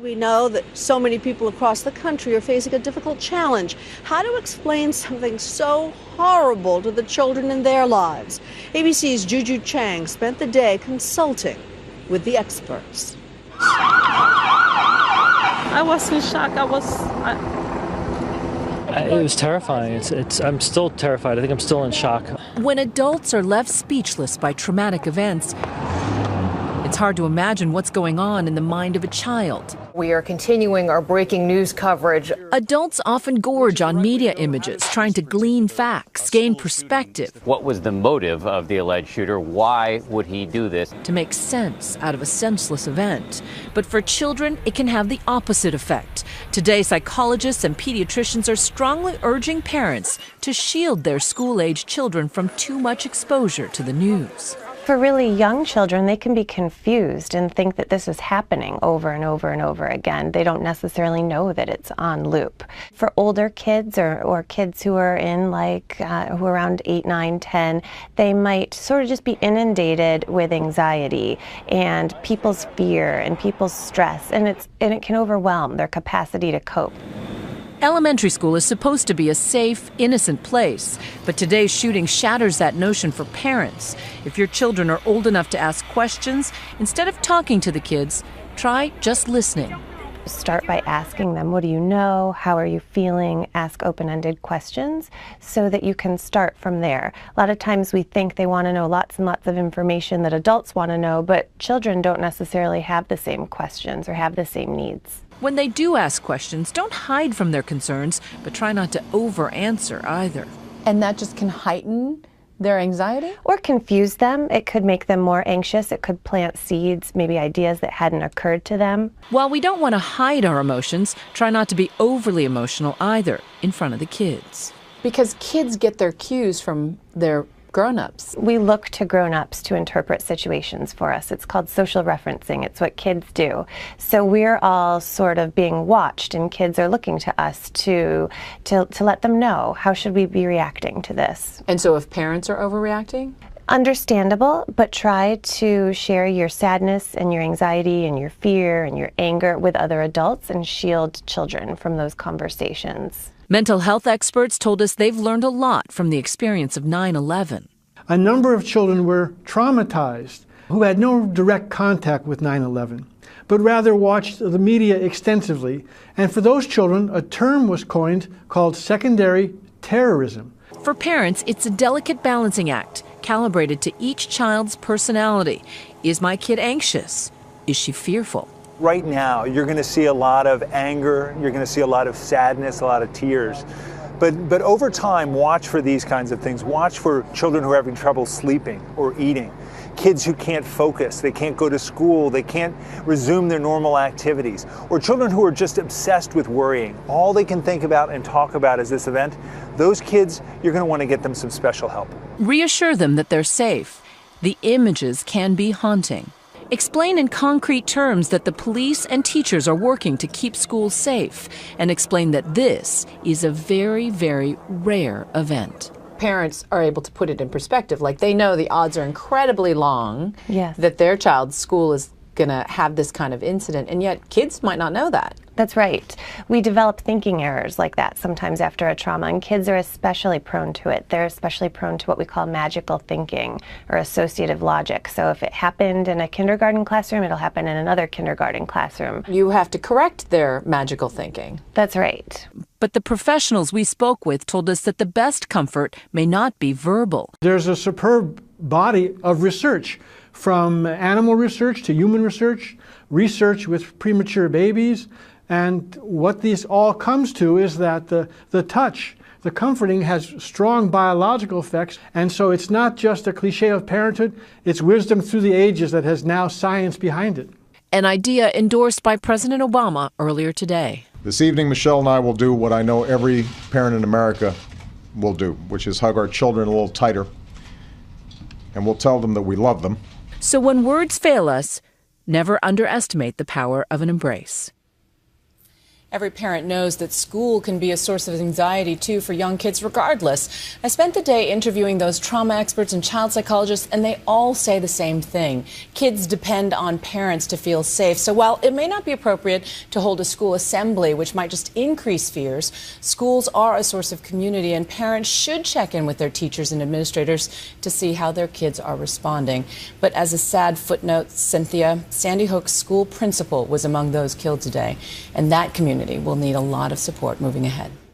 We know that so many people across the country are facing a difficult challenge. How to explain something so horrible to the children in their lives? ABC's Juju Chang spent the day consulting with the experts. I was in shock. It was terrifying. I'm still terrified. I think I'm still in shock. When adults are left speechless by traumatic events, it's hard to imagine what's going on in the mind of a child. We are continuing our breaking news coverage. Adults often gorge on media images, trying to glean facts, gain perspective. What was the motive of the alleged shooter? Why would he do this? To make sense out of a senseless event. But for children, it can have the opposite effect. Today, psychologists and pediatricians are strongly urging parents to shield their school-age children from too much exposure to the news. For really young children, they can be confused and think that this is happening over and over and over again. They don't necessarily know that it's on loop. For older kids or kids who are in who are around 8, 9, 10, they might sort of just be inundated with anxiety and people's fear and people's stress, and it can overwhelm their capacity to cope. Elementary school is supposed to be a safe, innocent place, but today's shooting shatters that notion for parents. If your children are old enough to ask questions, instead of talking to the kids, try just listening. Start by asking them, what do you know? How are you feeling? Ask open-ended questions so that you can start from there. A lot of times we think they want to know lots and lots of information that adults want to know, but children don't necessarily have the same questions or have the same needs. When they do ask questions, don't hide from their concerns, but try not to over-answer either. And that just can heighten their anxiety? Or confuse them. It could make them more anxious. It could plant seeds, maybe ideas that hadn't occurred to them. While we don't want to hide our emotions, try not to be overly emotional either in front of the kids. Because kids get their cues from their grown-ups. We look to grown-ups to interpret situations for us. It's called social referencing. It's what kids do. So we're all sort of being watched, and kids are looking to us to let them know, how should we be reacting to this? And so if parents are overreacting? Understandable, but try to share your sadness and your anxiety and your fear and your anger with other adults and shield children from those conversations. Mental health experts told us they've learned a lot from the experience of 9/11. A number of children were traumatized who had no direct contact with 9/11, but rather watched the media extensively. And for those children, a term was coined called secondary terrorism. For parents, it's a delicate balancing act, calibrated to each child's personality. Is my kid anxious? Is she fearful? Right now, you're going to see a lot of anger, you're going to see a lot of sadness, a lot of tears. But over time, watch for these kinds of things. Watch for children who are having trouble sleeping or eating, kids who can't focus, they can't go to school, they can't resume their normal activities, or children who are just obsessed with worrying. All they can think about and talk about is this event. Those kids, you're going to want to get them some special help. Reassure them that they're safe. The images can be haunting. Explain in concrete terms that the police and teachers are working to keep schools safe, and explain that this is a very, very rare event. Parents are able to put it in perspective. Like, they know the odds are incredibly long Yes. that their child's school is going to have this kind of incident, and yet kids might not know that. That's right. We develop thinking errors like that sometimes after a trauma, and kids are especially prone to it. They're especially prone to what we call magical thinking or associative logic. So if it happened in a kindergarten classroom, it'll happen in another kindergarten classroom. You have to correct their magical thinking. That's right. But the professionals we spoke with told us that the best comfort may not be verbal. There's a superb body of research, from animal research to human research, research with premature babies. And what this all comes to is that the touch, the comforting, has strong biological effects. And so it's not just a cliche of parenthood, it's wisdom through the ages that has now science behind it. An idea endorsed by President Obama earlier today. This evening, Michelle and I will do what I know every parent in America will do, which is hug our children a little tighter, and we'll tell them that we love them. So when words fail us, never underestimate the power of an embrace. Every parent knows that school can be a source of anxiety, too, for young kids regardless. I spent the day interviewing those trauma experts and child psychologists, and they all say the same thing. Kids depend on parents to feel safe. So while it may not be appropriate to hold a school assembly, which might just increase fears, schools are a source of community, and parents should check in with their teachers and administrators to see how their kids are responding. But as a sad footnote, Cynthia, Sandy Hook's school principal was among those killed today, and that community will need a lot of support moving ahead.